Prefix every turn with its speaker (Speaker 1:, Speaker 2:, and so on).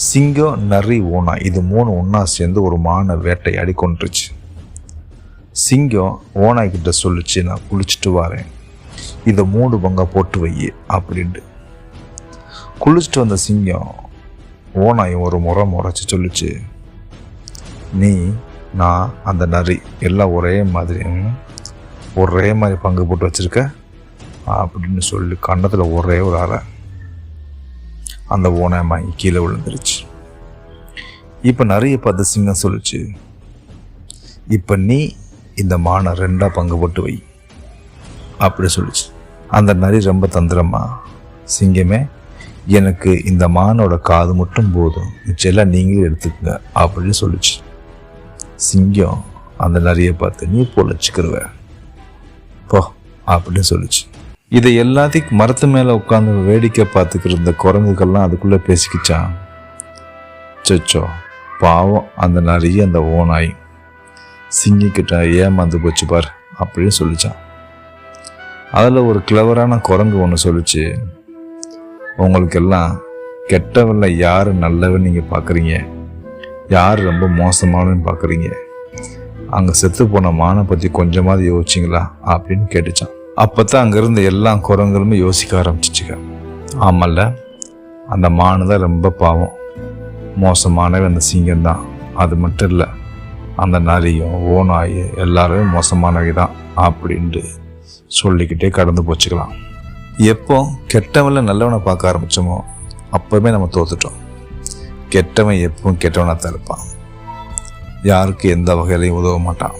Speaker 1: சிங்கம், நரி, ஓனாய் இது 3 ஒன்றா சேர்ந்து ஒரு மானை வேட்டையாடி கொண்டுருச்சு. சிங்கம் ஓனாய்கிட்ட சொல்லிச்சு, நான் குளிச்சுட்டு வரேன், இதை 3 பங்கா போட்டு வை அப்படின்ட்டு. குளிச்சுட்டு வந்த சிங்கம் ஓனாய் ஒரு முறைச்சு சொல்லிச்சு, நீ, நான், அந்த நரி எல்லாம் ஒரே மாதிரி பங்கு போட்டு வச்சுருக்க அப்படின்னு சொல்லி கன்னத்தில் ஒரே ஒரு அறை. அந்த ஓனாய் கீழே விழுந்துருச்சு. இப்போ நிறைய பார்த்து சிங்கம் சொல்லிச்சு, இப்போ நீ இந்த மானை 2 பங்கு போட்டு வை அப்படி சொல்லிச்சு. அந்த நரி ரொம்ப தந்திரமா, சிங்கமே, எனக்கு இந்த மானோட காது மட்டும் போதும், மிச்செல்லாம் நீங்களே எடுத்துக்கங்க அப்படின்னு சொல்லிச்சு. சிங்கம் அந்த நரியை பார்த்து, நீ பொழைச்சிக்கிருவ போ அப்படின்னு சொல்லிச்சு. இதை எல்லாத்தையும் மரத்து மேலே உட்காந்து வேடிக்கை பார்த்துக்கிற இந்த குரங்குகள்லாம் அதுக்குள்ளே பேசிக்கிச்சான். சச்சோ, பாவம் அந்த நரிய அந்த ஓனாய் சிங்கிக்கிட்ட ஏமாந்து போச்சு பார் அப்படின்னு சொல்லிச்சான். அதில் ஒரு கிளவரான குரங்கு ஒன்று சொல்லிச்சு, உங்களுக்கெல்லாம் கெட்டவல்ல யார் நல்லவன் நீங்கள் பார்க்குறீங்க, யார் ரொம்ப மோசமானன்னு பார்க்குறீங்க, அங்கே செத்து போன மானை பற்றி கொஞ்சமாவது யோசிச்சிங்களா அப்படின்னு கேட்டுச்சான். அப்போ தான் அங்கேருந்து எல்லா குரங்களுமே யோசிக்க ஆரம்பிச்சிச்சுக்க. ஆமல்ல, அந்த மானு தான் ரொம்ப பாவம், மோசமானவன் அந்த சிங்கம்தான், அது மட்டும் இல்லை அந்த நரியும் ஓனாய் எல்லாருமே மோசமானவை தான் அப்படின்ட்டு சொல்லிக்கிட்டே கடந்து போச்சுக்கலாம். எப்போ கெட்டவன்ல நல்லவனை பார்க்க ஆரம்பித்தோமோ அப்போவே நம்ம தோத்துட்டோம். கெட்டவன் எப்பவும் கெட்டவனாக தான் இருப்பான், யாருக்கு எந்த வகையிலையும் உதவ மாட்டான்.